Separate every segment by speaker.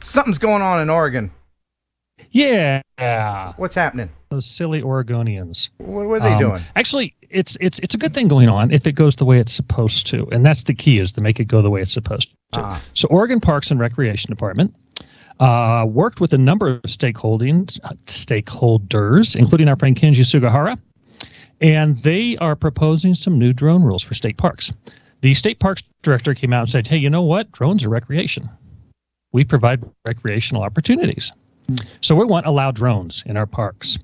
Speaker 1: Something's going on in Oregon.
Speaker 2: Yeah.
Speaker 1: What's happening?
Speaker 2: Those silly Oregonians.
Speaker 1: What are they doing?
Speaker 2: Actually, it's a good thing going on if it goes the way it's supposed to. And that's the key, is to make it go the way it's supposed to. So Oregon Parks and Recreation Department worked with a number of stakeholders, including our friend Kenji Sugahara. And they are proposing some new drone rules for state parks. The state parks director came out and said, hey, you know what? Drones are recreation. We provide recreational opportunities. So we want allow drones in our parks.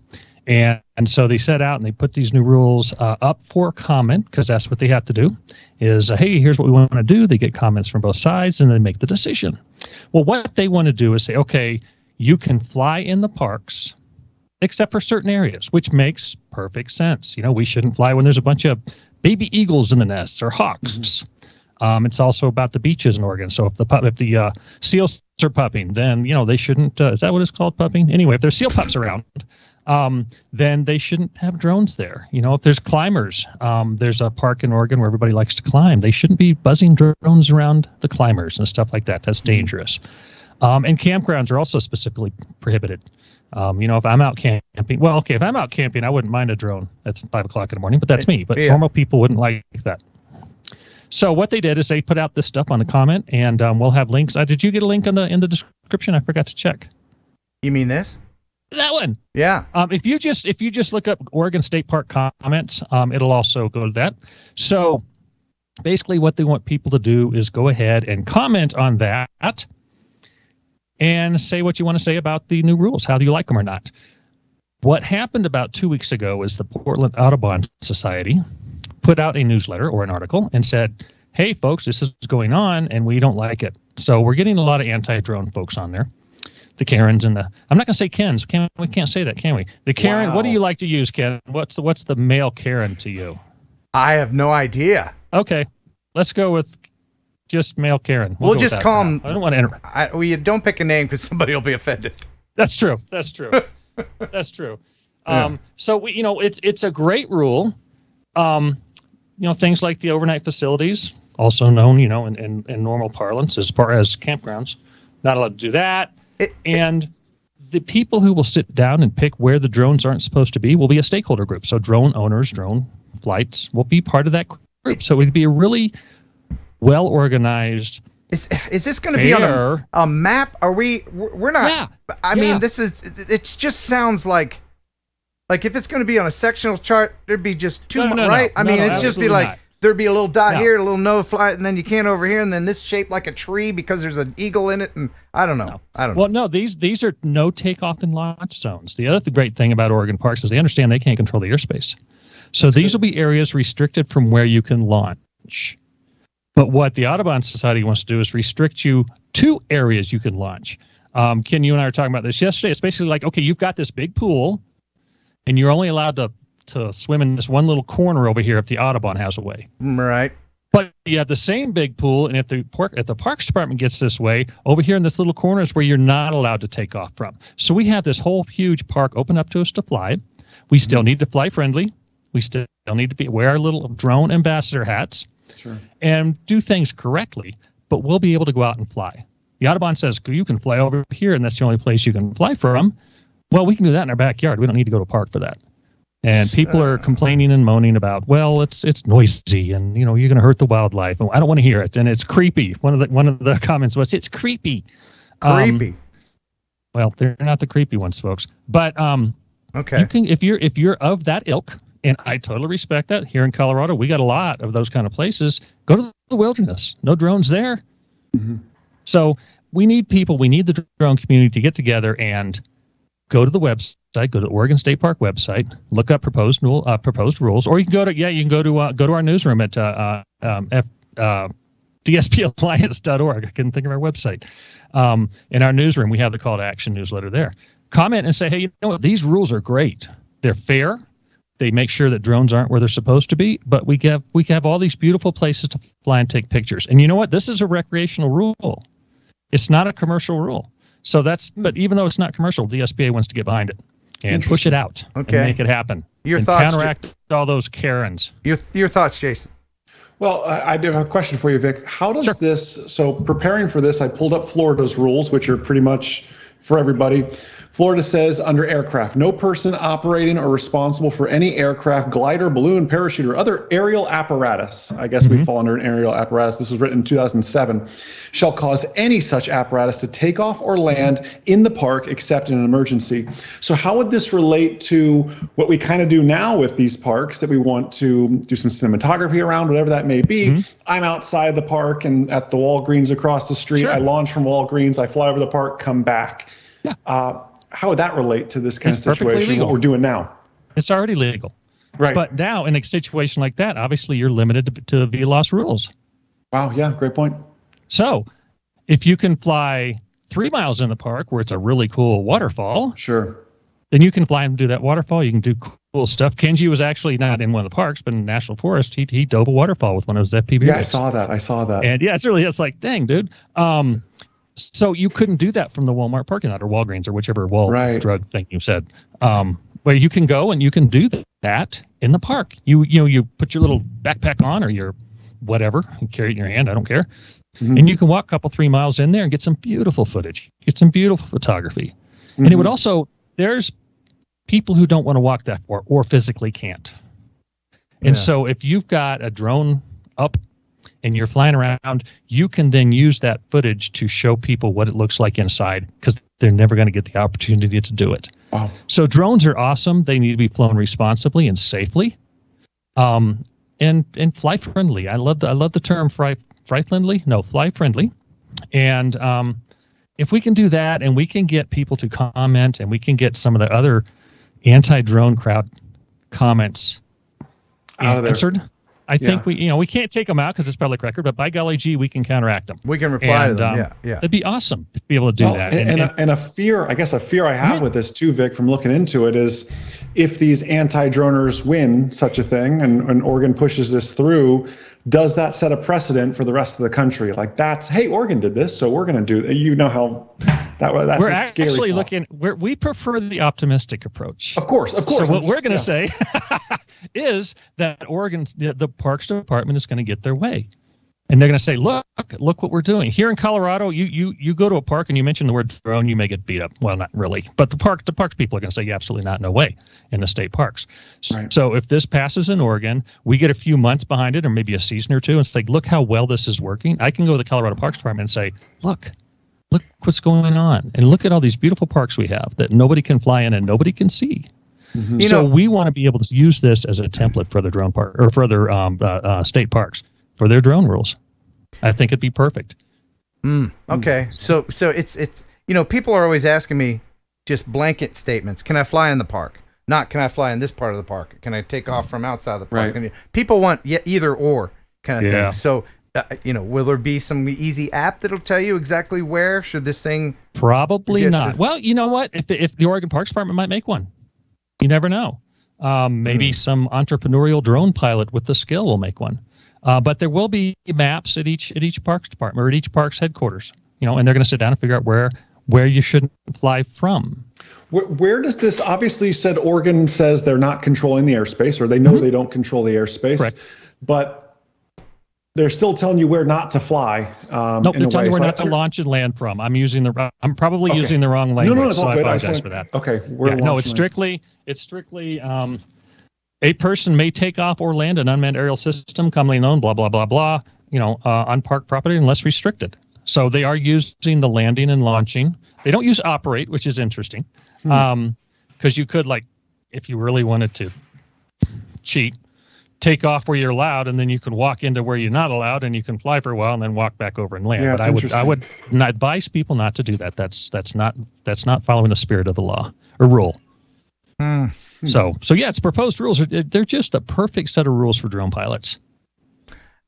Speaker 2: And so they set out and they put these new rules up for comment, because that's what they have to do, is, hey, here's what we want to do. They get comments from both sides and they make the decision. Well, what they want to do is say, okay, you can fly in the parks, except for certain areas, which makes perfect sense. You know, we shouldn't fly when there's a bunch of baby eagles in the nests or hawks. Mm-hmm. It's also about the beaches in Oregon. So if the seals are pupping, then, you know, they shouldn't, is that what it's called, pupping? Anyway, if there's seal pups around, then they shouldn't have drones there. You know, if there's climbers, there's a park in Oregon where everybody likes to climb. They shouldn't be buzzing drones around the climbers and stuff like that. That's dangerous. And campgrounds are also specifically prohibited. You know, if I'm out camping, well, okay, if I'm out camping, I wouldn't mind a drone at 5 o'clock in the morning, but that's me. But normal people wouldn't like that. So what they did is they put out this stuff on the comment, and we'll have links. Did you get a link in the description? I forgot to check.
Speaker 1: You mean this?
Speaker 2: That one.
Speaker 1: Yeah.
Speaker 2: If you just look up Oregon State Park comments, it'll also go to that. So basically what they want people to do is go ahead and comment on that and say what you want to say about the new rules. How do you like them or not? What happened about 2 weeks ago is the Portland Audubon Society put out a newsletter or an article and said, hey, folks, this is going on and we don't like it. So we're getting a lot of anti-drone folks on there. The Karens and I'm not going to say Kens. We can't say that, can we? The Karen, wow. What do you like to use, Ken? What's the male Karen to you?
Speaker 1: I have no idea.
Speaker 2: Okay. Let's go with just male Karen.
Speaker 1: We'll just call him.
Speaker 2: I don't want to enter.
Speaker 1: You don't pick a name because somebody will be offended.
Speaker 2: That's true. That's true. Yeah. So it's a great rule. Things like the overnight facilities, also known, in normal parlance as far as campgrounds, not allowed to do that. And the people who will sit down and pick where the drones aren't supposed to be will be a stakeholder group. So drone owners, drone flights will be part of that group. So it would be a really well organized.
Speaker 1: Is this going to be on a map? We're not. Yeah. I mean, it just sounds like if it's going to be on a sectional chart, there'd be just too much, right? I mean, it's just be like, not. There'd be a little dot here, a little no flight, and then you can't over here, and then this shaped like a tree because there's an eagle in it, and I don't know.
Speaker 2: Well, no, these are no takeoff and launch zones. The other great thing about Oregon parks is they understand they can't control the airspace. So these will be areas restricted from where you can launch. But what the Audubon Society wants to do is restrict you to areas you can launch. Ken, you and I were talking about this yesterday. It's basically like, okay, you've got this big pool, and you're only allowed to swim in this one little corner over here if the Audubon has a way.
Speaker 1: Right.
Speaker 2: But you have the same big pool, and if the Parks Department gets this way, over here in this little corner is where you're not allowed to take off from. So we have this whole huge park open up to us to fly. We still need to fly friendly. We still need to wear our little drone ambassador hats.
Speaker 3: Sure.
Speaker 2: And do things correctly, but we'll be able to go out and fly. The Audubon says you can fly over here, and that's the only place you can fly from. Well, we can do that in our backyard. We don't need to go to a park for that. And people are complaining and moaning about, well, it's noisy, and you're going to hurt the wildlife. And I don't want to hear it, and it's creepy. One of the comments was, it's creepy.
Speaker 1: Creepy.
Speaker 2: Well, they're not the creepy ones, folks. But
Speaker 1: okay,
Speaker 2: you can if you're of that ilk. And I totally respect that. Here in Colorado, we got a lot of those kind of places. Go to the wilderness. No drones there. Mm-hmm. So we need the drone community to get together and go to the website, go to the Oregon State Park website, look up proposed rules, or you can go to our newsroom at dspalliance.org. I couldn't think of our website. In our newsroom, we have the call to action newsletter there. Comment and say, hey, you know what? These rules are great. They're fair. They make sure that drones aren't where they're supposed to be, but we have all these beautiful places to fly and take pictures. And you know what? This is a recreational rule. It's not a commercial rule. So but even though it's not commercial, the SBA wants to get behind it and push it out and make it happen.
Speaker 1: Your thoughts,
Speaker 2: counteract all those Karens.
Speaker 1: Your thoughts, Jason.
Speaker 3: Well, I do have a question for you, Vic. How does this, so preparing for this, I pulled up Florida's rules, which are pretty much for everybody. Florida says under aircraft, no person operating or responsible for any aircraft, glider, balloon, parachute, or other aerial apparatus, I guess we fall under an aerial apparatus, this was written in 2007, shall cause any such apparatus to take off or land in the park except in an emergency. So how would this relate to what we kind of do now with these parks that we want to do some cinematography around, whatever that may be? I'm outside the park and at the Walgreens across the street. I launch from Walgreens, I fly over the park, come back. How would that relate to this kind of situation, what we're doing now?
Speaker 2: It's already legal. Right. But now, in a situation like that, obviously you're limited to VLOS rules.
Speaker 3: Wow, yeah, great point.
Speaker 2: So, if you can fly 3 miles in the park where it's a really cool waterfall, then you can fly and do that waterfall. You can do cool stuff. Kenji was actually not in one of the parks, but in the National Forest, he dove a waterfall with one of his FPVs.
Speaker 3: Yeah, I saw that.
Speaker 2: And yeah, it's like, dang, dude. So you couldn't do that from the Walmart parking lot or Walgreens or whichever drug thing you said. But you can go and you can do that in the park. You put your little backpack on or your whatever, you carry it in your hand, I don't care. And you can walk a couple 3 miles in there and get some beautiful footage, get some beautiful photography. And it would also, there's people who don't want to walk that far or physically can't. And so if you've got a drone up and you're flying around, you can then use that footage to show people what it looks like inside because they're never going to get the opportunity to do it. Wow. So drones are awesome. They need to be flown responsibly and safely, and fly friendly. I love the term fly friendly. And if we can do that and we can get people to comment and we can get some of the other anti-drone crowd comments
Speaker 3: out of there.
Speaker 2: I think we can't take them out because it's public record, but by golly gee, we can counteract them.
Speaker 1: We can reply to them.
Speaker 2: That'd be awesome to be able to do that.
Speaker 3: And a fear I have with this too, Vic, from looking into it is if these anti-droners win such a thing and Oregon pushes this through, does that set a precedent for the rest of the country? Like hey, Oregon did this, so we're going to do it. You know how that's
Speaker 2: we're
Speaker 3: a scary
Speaker 2: actually
Speaker 3: thought.
Speaker 2: we prefer the optimistic approach.
Speaker 3: Of course.
Speaker 2: So what we're going to say is that Oregon's the Parks Department is going to get their way. And they're going to say, look what we're doing. Here in Colorado, you go to a park and you mention the word drone, you may get beat up. Well, not really. But the parks people are going to say, absolutely not, no way, in the state parks. So if this passes in Oregon, we get a few months behind it or maybe a season or two and say, look how well this is working. I can go to the Colorado Parks Department and say, look what's going on. And look at all these beautiful parks we have that nobody can fly in and nobody can see. So we want to be able to use this as a template for the drone park or for other state parks for their drone rules. I think it'd be perfect.
Speaker 1: Okay. So it's people are always asking me just blanket statements. Can I fly in the park? Not can I fly in this part of the park? Can I take off from outside the park? And people want either or kind of thing. So will there be some easy app that'll tell you exactly where should this thing?
Speaker 2: Probably not. Well, you know what? If the Oregon Parks Department might make one, you never know. Maybe some entrepreneurial drone pilot with the skill will make one. But there will be maps at each parks department or at each park's headquarters, and they're going to sit down and figure out where you shouldn't fly from.
Speaker 3: Where does this? Obviously, you said Oregon says they're not controlling the airspace, or they know they don't control the airspace. Correct. But they're still telling you where not to fly.
Speaker 2: Nope, they're telling you where not to launch and land from. I'm probably using the wrong language, so I apologize for that.
Speaker 3: Okay,
Speaker 2: it's strictly. A person may take off or land an unmanned aerial system, commonly known, blah, blah, blah, blah, on park property unless restricted. So they are using the landing and launching. They don't use operate, which is interesting. Because you could, if you really wanted to cheat, take off where you're allowed, and then you can walk into where you're not allowed, and you can fly for a while and then walk back over and land.
Speaker 3: Yeah,
Speaker 2: but I would not advise people not to do that. That's not following the spirit of the law or rule. So yeah, it's proposed rules. They're just a perfect set of rules for drone pilots.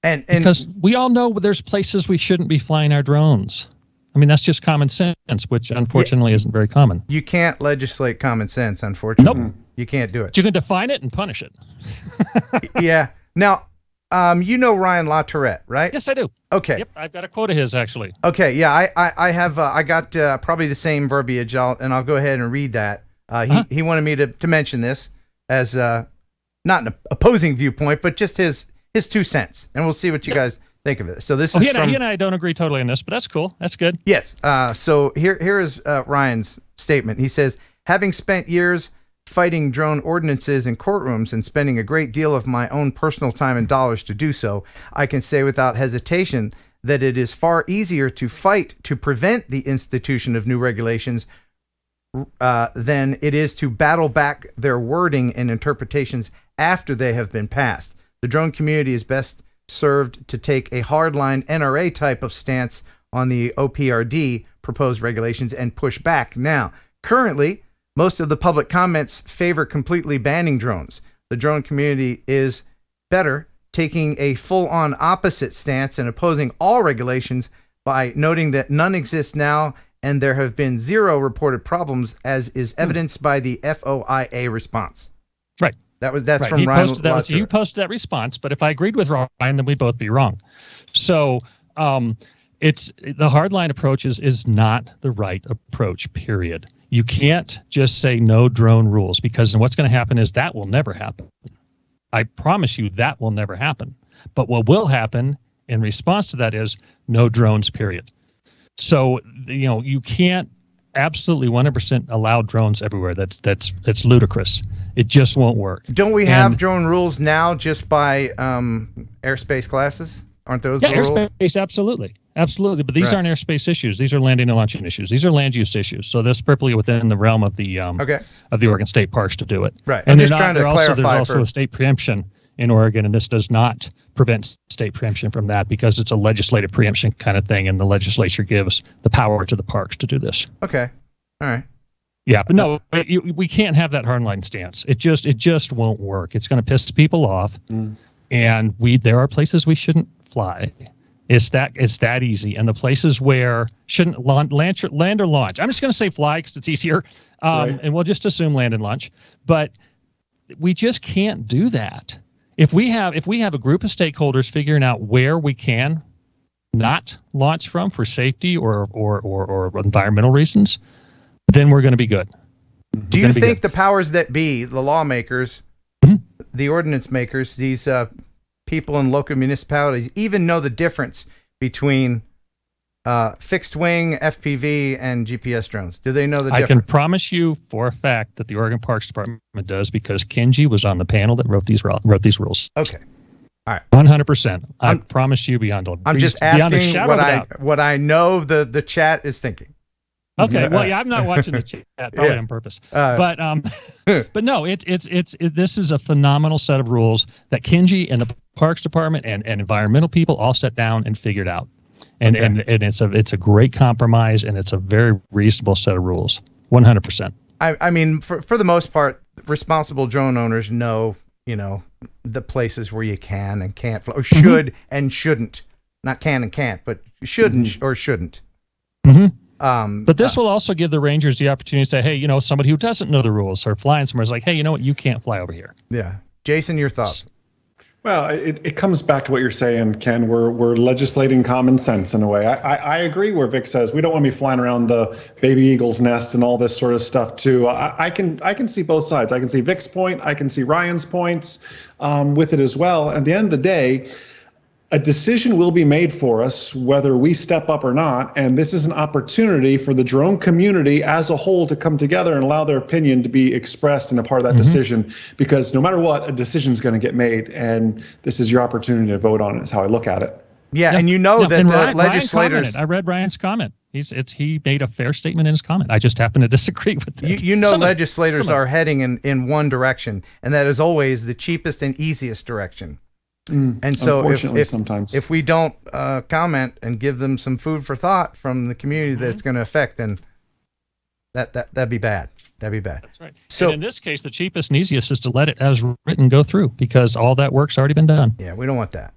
Speaker 2: And because we all know there's places we shouldn't be flying our drones. I mean, that's just common sense, which unfortunately isn't very common.
Speaker 1: You can't legislate common sense, unfortunately.
Speaker 2: Nope.
Speaker 1: You can't do it.
Speaker 2: You can define it and punish it.
Speaker 1: Yeah. Now, Ryan LaTourette, right?
Speaker 2: Yes, I do.
Speaker 1: Okay.
Speaker 2: Yep, I've got a quote of his, actually.
Speaker 1: Okay, yeah, I have, I got probably the same verbiage, I'll go ahead and read that. He wanted me to mention this as not an opposing viewpoint, but just his his 2 cents, and we'll see what you guys think of it. So this is
Speaker 2: he and I don't agree totally on this, but that's cool. That's good.
Speaker 1: Yes. So here is Ryan's statement. He says, having spent years fighting drone ordinances in courtrooms and spending a great deal of my own personal time and dollars to do so, I can say without hesitation that it is far easier to fight to prevent the institution of new regulations than it is to battle back their wording and interpretations after they have been passed. The drone community is best served to take a hardline NRA type of stance on the OPRD proposed regulations and push back. Now, currently, most of the public comments favor completely banning drones. The drone community is better taking a full-on opposite stance and opposing all regulations by noting that none exist now and there have been 0 reported problems, as is evidenced by the FOIA response.
Speaker 2: Right.
Speaker 1: That's
Speaker 2: right.
Speaker 1: from Ryan.
Speaker 2: You posted that response, but if I agreed with Ryan, then we'd both be wrong. So it's the hardline approach is not the right approach, period. You can't just say no drone rules, because what's going to happen is that will never happen. I promise you that will never happen. But what will happen in response to that is no drones, period. So, you can't absolutely 100% allow drones everywhere. That's ludicrous. It just won't work.
Speaker 1: Don't we have drone rules now just by airspace classes? Aren't those the rules?
Speaker 2: Airspace, absolutely. But these aren't airspace issues. These are landing and launching issues. These are land use issues. So that's perfectly within the realm of the of the Oregon State Parks to do it.
Speaker 1: Right.
Speaker 2: And there's also a state preemption in Oregon, and this does not prevent state preemption from that, because it's a legislative preemption kind of thing, and the legislature gives the power to the parks to do this.
Speaker 1: Okay. All right.
Speaker 2: Yeah, but no, we can't have that hardline stance. It just won't work. It's going to piss people off, and there are places we shouldn't fly. It's that easy. And the places where shouldn't land or launch. I'm just going to say fly because it's easier, and we'll just assume land and launch. But we just can't do that. If we have a group of stakeholders figuring out where we can not launch from for safety or environmental reasons, then we're going to be good.
Speaker 1: Do you think the powers that be, the lawmakers, the ordinance makers, these people in local municipalities, even know the difference between fixed wing, FPV, and GPS drones? Do they know the difference?
Speaker 2: I can promise you for a fact that the Oregon Parks Department does, because Kenji was on the panel that wrote these rules.
Speaker 1: Okay. All right.
Speaker 2: 100%. I promise you beyond all.
Speaker 1: I'm just asking what I know the chat is thinking.
Speaker 2: Okay. Well, I'm not watching the chat probably on purpose. But no, this is a phenomenal set of rules that Kenji and the Parks Department and environmental people all sat down and figured out. And it's a great compromise, and it's a very reasonable set of rules. 100%.
Speaker 1: I mean, for the most part, responsible drone owners know, the places where you can and can't fly, or should and shouldn't. Not can and can't, but should or shouldn't.
Speaker 2: But this will also give the rangers the opportunity to say, hey, somebody who doesn't know the rules or flying somewhere is like, hey, you know what? You can't fly over here.
Speaker 1: Yeah. Jason, your thoughts?
Speaker 3: Well, it comes back to what you're saying, Ken. We're legislating common sense in a way. I agree where Vic says we don't want to be flying around the baby eagle's nest and all this sort of stuff too. I can see both sides. I can see Vic's point. I can see Ryan's points with it as well. At the end of the day, a decision will be made for us whether we step up or not, and this is an opportunity for the drone community as a whole to come together and allow their opinion to be expressed and a part of that decision, because no matter what, a decision is going to get made, and this is your opportunity to vote on it, is how I look at it.
Speaker 1: Yeah, and that legislators...
Speaker 2: I read Ryan's comment. He made a fair statement in his comment. I just happen to disagree with it.
Speaker 1: Legislators are heading in one direction, and that is always the cheapest and easiest direction. And so if we don't comment and give them some food for thought from the community that it's going to affect, then that'd be bad. That'd be bad.
Speaker 2: That's right. So and in this case, the cheapest and easiest is to let it as written go through, because all that work's already been done.
Speaker 1: Yeah, we don't want that.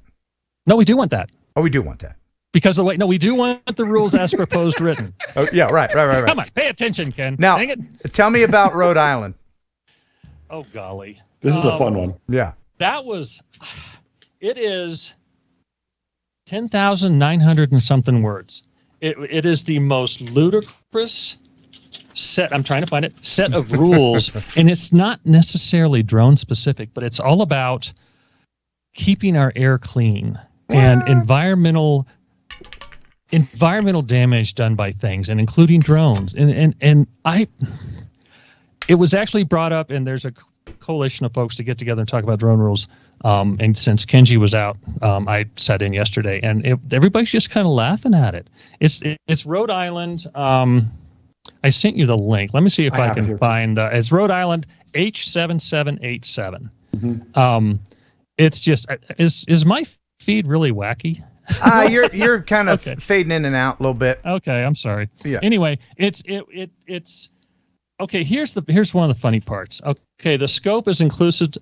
Speaker 2: No, we do want that.
Speaker 1: Oh, we do want that.
Speaker 2: Because we do want the rules as proposed written.
Speaker 1: Oh, yeah, right. Come
Speaker 2: on, pay attention, Ken.
Speaker 1: Now, tell me about Rhode Island.
Speaker 2: Oh, golly.
Speaker 3: This is a fun one.
Speaker 1: Yeah.
Speaker 2: It is 10,900 and something words. It is the most ludicrous set. I'm trying to find it. Set of rules, and it's not necessarily drone specific, but it's all about keeping our air clean and environmental damage done by things, and including drones. It was actually brought up, and there's a coalition of folks to get together and talk about drone rules. And since Kenji was out, I sat in yesterday, and everybody's just kind of laughing at it. It's Rhode Island. I sent you the link. Let me see if I can find. It's Rhode Island H7787. Mm-hmm. It's just is my feed really wacky?
Speaker 1: You're kind of fading in and out a little bit. Okay,
Speaker 2: I'm sorry. Yeah. Anyway, it's okay. Here's one of the funny parts. Okay, the scope is inclusive.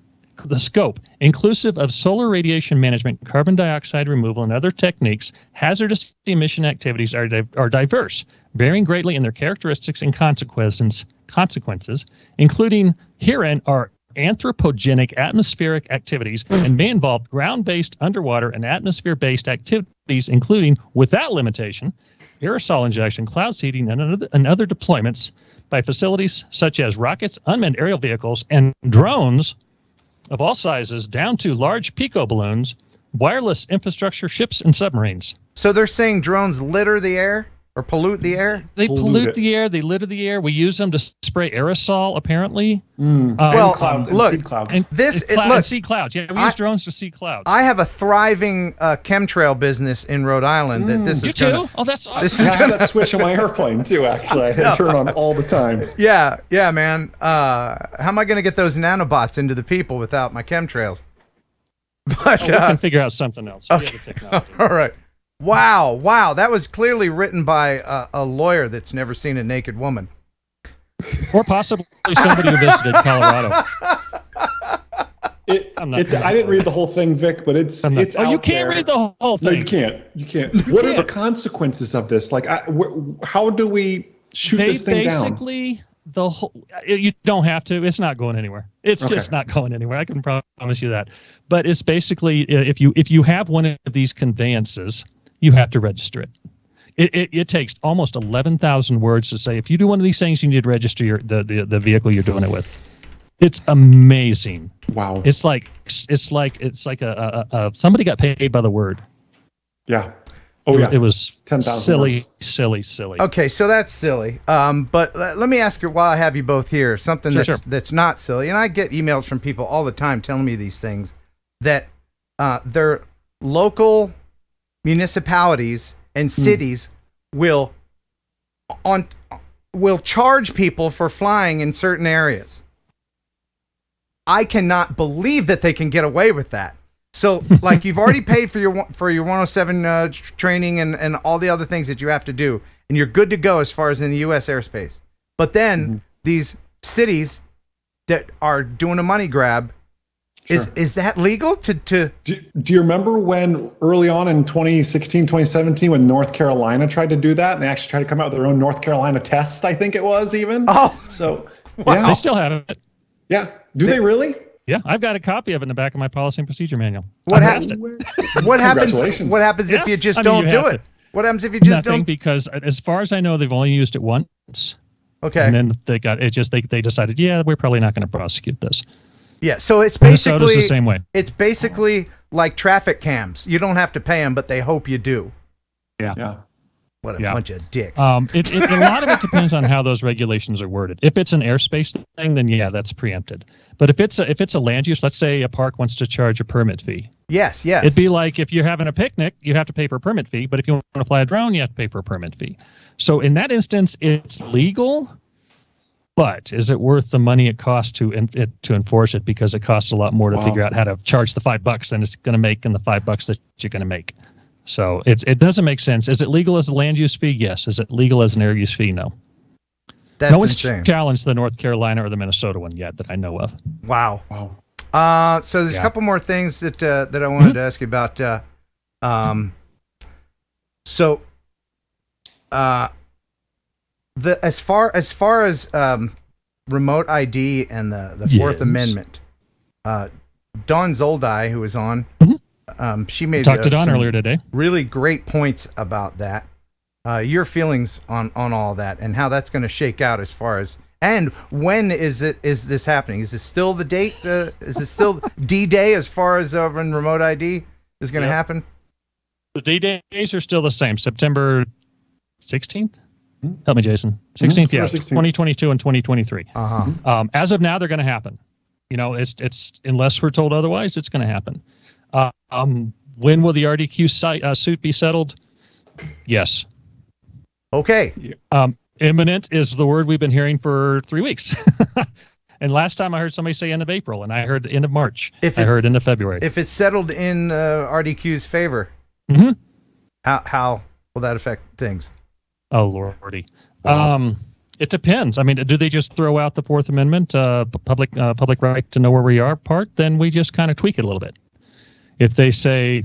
Speaker 2: The scope, inclusive of solar radiation management, carbon dioxide removal, and other techniques, hazardous emission activities are diverse, varying greatly in their characteristics and consequences, including herein are anthropogenic atmospheric activities and may involve ground-based, underwater, and atmosphere-based activities, including, without limitation, aerosol injection, cloud seeding, and other deployments by facilities such as rockets, unmanned aerial vehicles, and drones of all sizes, down to large pico balloons, wireless infrastructure, ships, and submarines.
Speaker 1: So they're saying drones litter the air or pollute the air?
Speaker 2: They pollute the air. They litter the air. We use them to spray aerosol, apparently.
Speaker 3: Seed clouds.
Speaker 2: And sea clouds. Yeah, we use drones to see clouds.
Speaker 1: I have a thriving chemtrail business in Rhode Island.
Speaker 2: You too? Oh, that's awesome.
Speaker 3: I have that switch on my airplane, too, actually. I turn on all the time.
Speaker 1: Yeah, man. How am I going to get those nanobots into the people without my chemtrails?
Speaker 2: But we can figure out something else.
Speaker 1: Okay. All right. Wow. That was clearly written by a lawyer that's never seen a naked woman.
Speaker 2: Or possibly somebody who visited Colorado.
Speaker 3: I didn't read the whole thing, Vic, but it's out there.
Speaker 2: You can't read the whole thing.
Speaker 3: No, you can't. What are the consequences of this? Like, how do we shoot this thing down?
Speaker 2: Basically, you don't have to. It's not going anywhere. It's just not going anywhere. I can promise you that. But it's basically, if you have one of these conveyances, you have to register it. It takes almost 11,000 words to say, if you do one of these things, you need to register the vehicle you're doing it with. It's amazing.
Speaker 3: Wow.
Speaker 2: It's like a somebody got paid by the word.
Speaker 3: Yeah. Oh yeah.
Speaker 2: It was
Speaker 3: 10,000 words.
Speaker 2: silly.
Speaker 1: Okay, so that's silly. But let me ask you while I have you both here, something that's not silly. And I get emails from people all the time telling me these things, that their local municipalities and cities will charge people for flying in certain areas. I cannot believe that they can get away with that. So, like, you've already paid for your 107 training and all the other things that you have to do, and you're good to go as far as in the U.S. airspace. But then these cities that are doing a money grab, is that legal? Do
Speaker 3: you remember when early on in 2016, 2017, when North Carolina tried to do that, and they actually tried to come out with their own North Carolina test, I think it was even?
Speaker 1: Oh.
Speaker 3: So,
Speaker 2: yeah. They still have it.
Speaker 3: Yeah. Do they really?
Speaker 2: Yeah, I've got a copy of it in the back of my policy and procedure manual.
Speaker 1: What happens? What happens if you just don't do it? What happens if you just don't?
Speaker 2: Because as far as I know, they've only used it once.
Speaker 1: Okay.
Speaker 2: And then they decided, we're probably not going to prosecute this.
Speaker 1: Yeah, so it's basically
Speaker 2: Minnesota's the same way.
Speaker 1: It's basically like traffic cams. You don't have to pay them, but they hope you do.
Speaker 3: Yeah.
Speaker 1: What a bunch of dicks.
Speaker 2: A lot of it depends on how those regulations are worded. If it's an airspace thing, then that's preempted. But if it's a land use, let's say a park wants to charge a permit fee.
Speaker 1: Yes.
Speaker 2: It'd be like if you're having a picnic, you have to pay for a permit fee. But if you want to fly a drone, you have to pay for a permit fee. So in that instance, it's legal. But is it worth the money it costs to enforce it? Because it costs a lot more to figure out how to charge the $5 than it's going to make in the $5 that you're going to make. So it doesn't make sense. Is it legal as a land use fee? Yes. Is it legal as an air use fee? No.
Speaker 1: No one's
Speaker 2: challenged the North Carolina or the Minnesota one yet that I know of.
Speaker 1: Wow. So there's a couple more things that I wanted to ask you about. As far as remote ID and the Fourth Amendment, Dawn Zoldi, who was on, she made
Speaker 2: talked to Dawn earlier today.
Speaker 1: Really great points about that. Your feelings on all that and how that's going to shake out as far as And when is this happening? Is this still the date? Is it still D-Day as far as when remote ID is going to happen?
Speaker 2: The D-Days are still the same. September 16th? Help me, Jason. 16th, yeah. 16th. 2022 and 2023. As of now, they're going to happen. It's unless we're told otherwise, it's going to happen. When will the RDQ suit be settled? Yes.
Speaker 1: Okay.
Speaker 2: Imminent is the word we've been hearing for 3 weeks. And last time I heard somebody say end of April, and I heard end of March. I heard end of February.
Speaker 1: If it's settled in RDQ's favor, how will that affect things?
Speaker 2: Oh, Lordy. It depends. I mean, do they just throw out the Fourth Amendment, public right to know where we are part? Then we just kind of tweak it a little bit. If they say,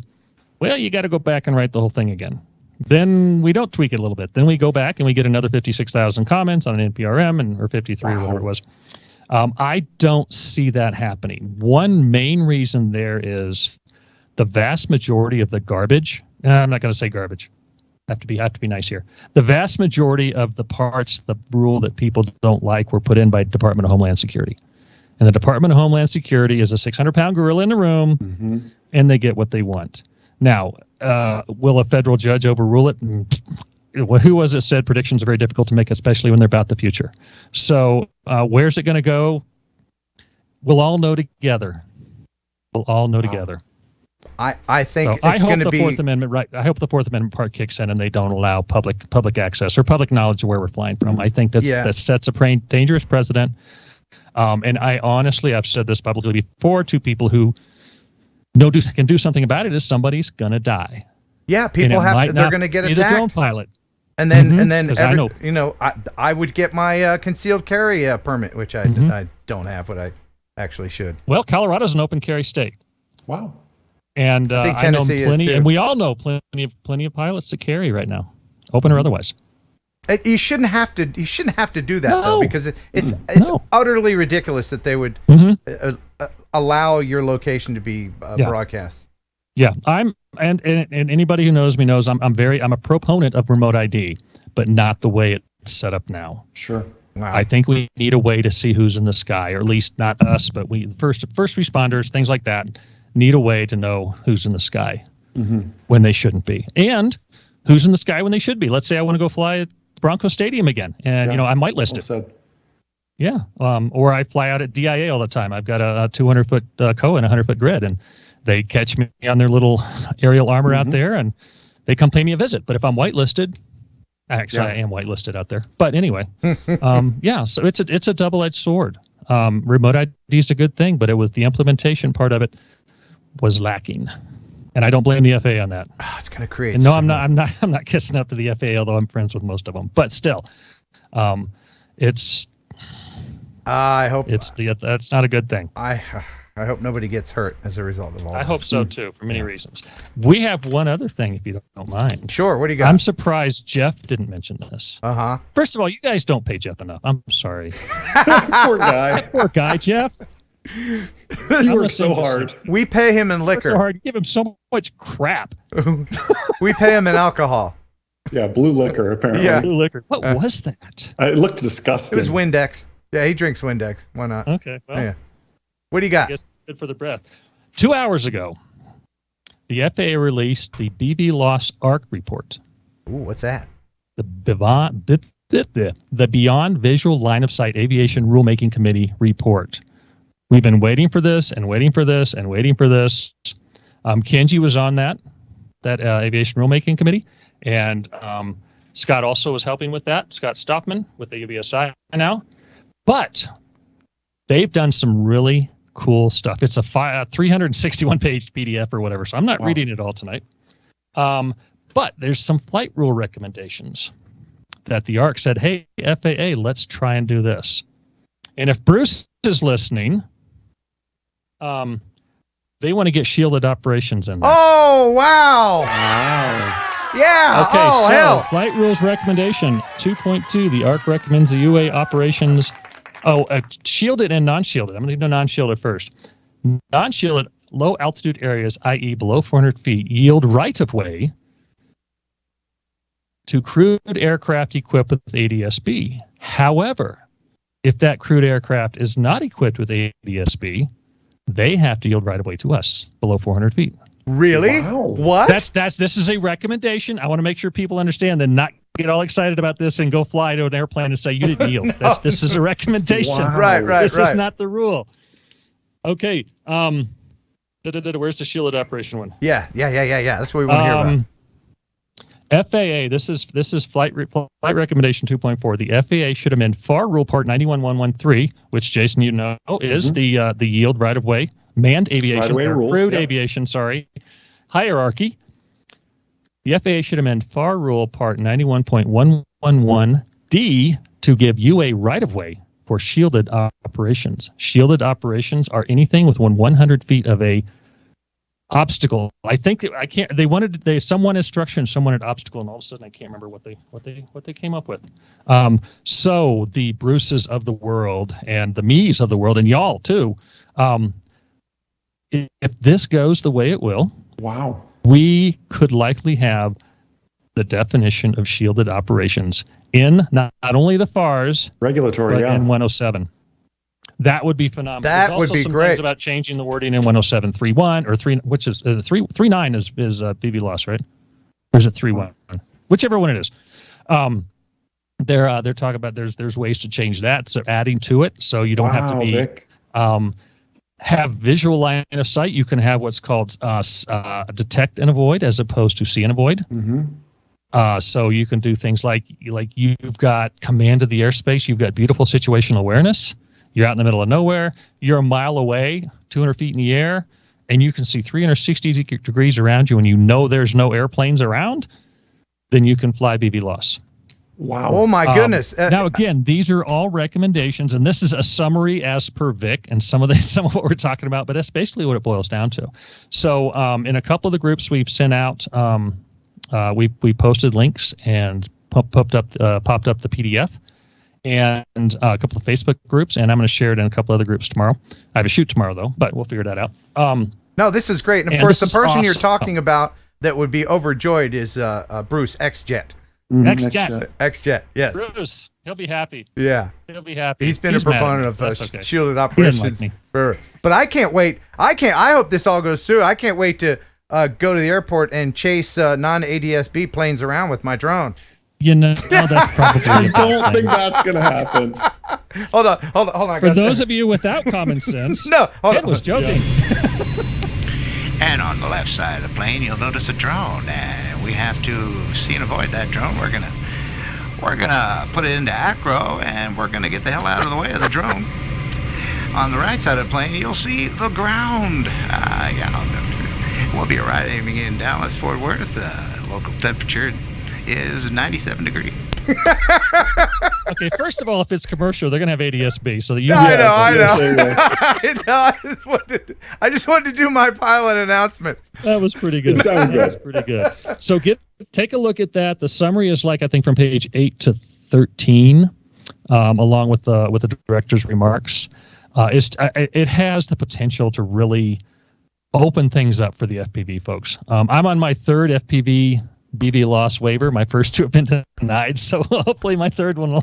Speaker 2: well, you got to go back and write the whole thing again, then we don't tweak it a little bit. Then we go back and we get another 56,000 comments on an NPRM or 53 or whatever it was. I don't see that happening. One main reason there is the vast majority of the garbage. I'm not going to say garbage. I have to be nice here. The vast majority of the parts, the rule that people don't like, were put in by Department of Homeland Security. And the Department of Homeland Security is a 600-pound gorilla in the room, and they get what they want. Now, will a federal judge overrule it? Who was it said predictions are very difficult to make, especially when they're about the future? So where's it going to go? We'll all know together. Together.
Speaker 1: I think
Speaker 2: it's going to be Fourth Amendment, right? I hope the Fourth Amendment part kicks in and they don't allow public access or public knowledge of where we're flying from. I think that sets a dangerous precedent. And I've said this publicly before to people who can do something about it, is somebody's going to die.
Speaker 1: Yeah, people they're going to get attacked.
Speaker 2: The drone pilot.
Speaker 1: And then I would get my concealed carry permit, which I don't have, but I actually should.
Speaker 2: Well, Colorado's an open carry state.
Speaker 3: Wow.
Speaker 2: And
Speaker 1: I think Tennessee is too.
Speaker 2: And we all know plenty of pilots to carry right now, open or otherwise.
Speaker 1: You shouldn't have to do that though, because it's utterly ridiculous that they would allow your location to be broadcast.
Speaker 2: Yeah, and anybody who knows me knows I'm a proponent of remote ID, but not the way it's set up now.
Speaker 3: Sure.
Speaker 1: Wow.
Speaker 2: I think we need a way to see who's in the sky, or at least not us, but we first responders, things like that, need a way to know who's in the sky when they shouldn't be, and who's in the sky when they should be. Let's say I want to go fly at Bronco Stadium again, and I'm whitelisted. Yeah, or I fly out at DIA all the time. I've got a 200-foot COA and a 100-foot grid, and they catch me on their little aerial armor out there, and they come pay me a visit. But if I'm whitelisted, actually I am whitelisted out there. But anyway, so it's a double-edged sword. Remote ID is a good thing, but it was the implementation part of it was lacking, and I don't blame the FAA on that.
Speaker 1: It's going to create.
Speaker 2: And no, I'm not kissing up to the FAA, although I'm friends with most of them. But still, it's.
Speaker 1: I hope
Speaker 2: that's not a good thing.
Speaker 1: I hope nobody gets hurt as a result of all this.
Speaker 2: I hope so too, for many reasons. We have one other thing, if you don't mind.
Speaker 1: Sure. What do you got?
Speaker 2: I'm surprised Jeff didn't mention this. First of all, you guys don't pay Jeff enough. I'm sorry.
Speaker 3: Poor guy.
Speaker 2: Poor guy, Jeff.
Speaker 3: He works so hard.
Speaker 1: We pay him in liquor.
Speaker 2: So hard. Give him so much crap.
Speaker 1: We pay him in alcohol.
Speaker 3: Yeah, blue liquor apparently.
Speaker 1: Yeah,
Speaker 2: blue liquor. What was that?
Speaker 3: It looked disgusting.
Speaker 1: It was Windex. Yeah, he drinks Windex. Why not?
Speaker 2: Okay. Well,
Speaker 1: yeah. What do you got?
Speaker 2: I guess it's good for the breath. 2 hours ago, the FAA released the BV loss ARC report.
Speaker 1: Ooh, what's that?
Speaker 2: The Beyond Visual Line of Sight Aviation Rulemaking Committee report. We've been waiting for this and waiting for this and waiting for this. Kenji was on that Aviation Rulemaking Committee, and Scott also was helping with that. Scott Stoffman with the UBSI now. But they've done some really cool stuff. It's a 361-page PDF or whatever, so I'm not reading it all tonight. But there's some flight rule recommendations that the ARC said, hey, FAA, let's try and do this. And if Bruce is listening, they want to get shielded operations in there.
Speaker 1: Oh, wow. Yeah.
Speaker 2: Okay,
Speaker 1: hell.
Speaker 2: Flight rules recommendation 2.2. The ARC recommends the UA operations. Shielded and non-shielded. I'm going to do non-shielded first. Non-shielded low altitude areas, i.e. below 400 feet, yield right-of-way to crewed aircraft equipped with ADS-B. However, If that crewed aircraft is not equipped with ADSB, they have to yield right of way to us below 400 feet.
Speaker 1: Really?
Speaker 3: Wow.
Speaker 1: What?
Speaker 2: This is a recommendation. I want to make sure people understand and not get all excited about this and go fly to an airplane and say you didn't yield. This is a recommendation.
Speaker 3: Wow.
Speaker 1: Right.
Speaker 2: This is not the rule. Okay. Where's the shielded operation one?
Speaker 1: Yeah. That's what we want to hear about.
Speaker 2: FAA, this is flight recommendation 2.4. The FAA should amend FAR Rule Part 91.113, which Jason, you know, is the yield right of way, manned aviation, crewed aviation, hierarchy. The FAA should amend FAR Rule Part 91.111D to give UA right of way for shielded operations. Shielded operations are anything within 100 feet of a obstacle. I think someone had structure and someone had obstacle, and all of a sudden I can't remember what they came up with. So the Bruces of the world and the me's of the world and y'all too. If this goes the way it will,
Speaker 3: wow,
Speaker 2: we could likely have the definition of shielded operations in not only the FARs
Speaker 3: regulatory,
Speaker 2: but in 107. That would be phenomenal.
Speaker 1: That would be great.
Speaker 2: Things about changing the wording in 107.3.1 or 3, which is 3.9 is BB loss, right? Or is it 3.1? Whichever one it is. They're talking about there's ways to change that, so adding to it, so you don't have to be have visual line of sight. You can have what's called detect and avoid as opposed to see and avoid. So you can do things like you've got command of the airspace, you've got beautiful situational awareness. You're out in the middle of nowhere. You're a mile away, 200 feet in the air, and you can see 360 degrees around you, and you know there's no airplanes around. Then you can fly BB loss.
Speaker 3: Wow!
Speaker 1: Oh my goodness!
Speaker 2: Now again, these are all recommendations, and this is a summary as per Vic, and some of what we're talking about. But that's basically what it boils down to. So in a couple of the groups we've sent out, we posted links and popped up the PDF. And a couple of Facebook groups, and I'm going to share it in a couple other groups tomorrow. I have a shoot tomorrow, though, but we'll figure that out.
Speaker 1: No, this is great. And, of course, the person you're talking about that would be overjoyed is Bruce X-Jet. X-Jet, yes.
Speaker 2: Bruce, he'll be happy.
Speaker 1: Yeah.
Speaker 2: He'll be happy.
Speaker 1: He's been a proponent of shielded operations. But I can't wait. I hope this all goes through. I can't wait to go to the airport and chase non-ADSB planes around with my drone.
Speaker 2: You know, that's probably
Speaker 3: I don't think that's going to happen.
Speaker 1: Hold on.
Speaker 2: For those of you without common sense, Ed was joking.
Speaker 4: Yeah. And on the left side of the plane, you'll notice a drone. And we have to see and avoid that drone. We're gonna put it into acro, and we're gonna get the hell out of the way of the drone. On the right side of the plane, you'll see the ground. We'll be arriving in Dallas, Fort Worth. Local temperature is 97 degrees.
Speaker 2: Okay, first of all, if it's commercial, they're gonna have ADSB. So the
Speaker 1: I know. I just wanted to do my pilot announcement.
Speaker 2: That was pretty good.
Speaker 3: Sounded good.
Speaker 2: That was pretty good. So take a look at that. The summary is I think from page 8 to 13, along with the director's remarks. It has the potential to really open things up for the FPV folks. I'm on my third FPV BB loss waiver. My first two have been denied, so hopefully my third one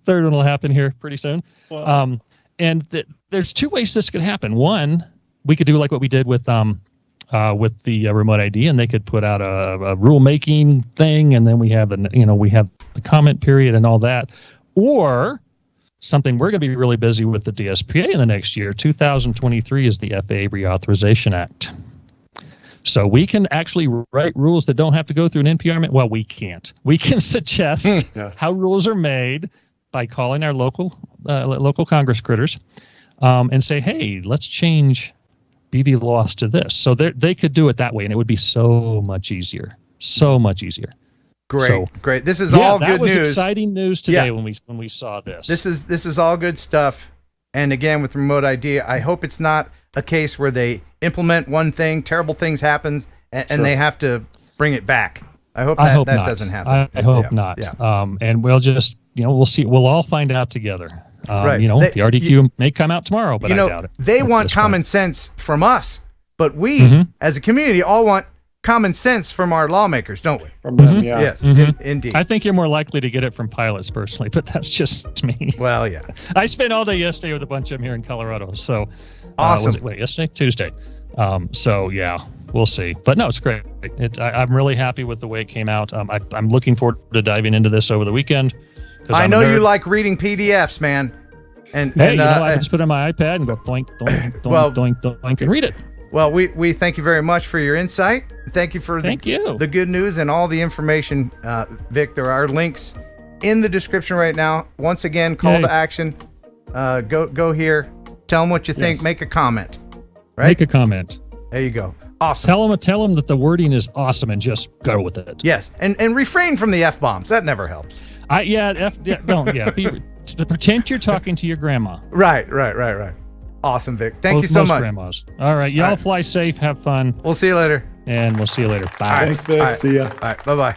Speaker 2: will happen here pretty soon. Wow. There's two ways this could happen. One, we could do like what we did with the remote ID, and they could put out a rulemaking thing, and then we have the comment period and all that. Or something we're going to be really busy with the DSPA in the next year. 2023 is the FAA Reauthorization Act. So we can actually write rules that don't have to go through an NPR. Well, we can't. We can suggest how rules are made by calling our local Congress critters and say, hey, let's change BB loss to this. So they could do it that way, and it would be so much easier. So much easier.
Speaker 1: Great. This is all good news.
Speaker 2: That was exciting news today when we saw this.
Speaker 1: This is all good stuff. And again, with remote ID, I hope it's not a case where they implement one thing, terrible things happens, and they have to bring it back. I hope that doesn't happen.
Speaker 2: I hope not. Yeah. And we'll just, we'll see. We'll all find out together.
Speaker 1: Right.
Speaker 2: The RDQ may come out tomorrow, but I doubt it.
Speaker 1: They want common sense from us, but we, as a community, all want common sense from our lawmakers, don't we?
Speaker 3: From them, yeah.
Speaker 1: Yes, indeed.
Speaker 2: I think you're more likely to get it from pilots personally, but that's just me.
Speaker 1: Well, yeah.
Speaker 2: I spent all day yesterday with a bunch of them here in Colorado. So,
Speaker 1: awesome.
Speaker 2: Yesterday? Tuesday. So yeah, we'll see. But no, it's great. I'm really happy with the way it came out. I'm looking forward to diving into this over the weekend.
Speaker 1: I know you like reading PDFs, man. And
Speaker 2: I can just put it on my iPad and go doink, doink, doink, doink, doink, and read it.
Speaker 1: Well, we thank you very much for your insight. Thank you for the good news and all the information, Vic. There are links in the description right now. Once again, call to action. Go here. Tell them what you think. Make a comment. Right?
Speaker 2: Make a comment.
Speaker 1: There you go. Awesome.
Speaker 2: Tell them that the wording is awesome and just go with it.
Speaker 1: Yes, and refrain from the F-bombs. That never helps. Pretend you're talking to your grandma. Right. Awesome, Vic. Thank you so much.
Speaker 2: Grandmas. All right, y'all fly safe, have fun.
Speaker 1: We'll see you later.
Speaker 2: And we'll see you later. Bye.
Speaker 3: Thanks, Vic.
Speaker 1: Right.
Speaker 3: See ya.
Speaker 1: All right, bye-bye.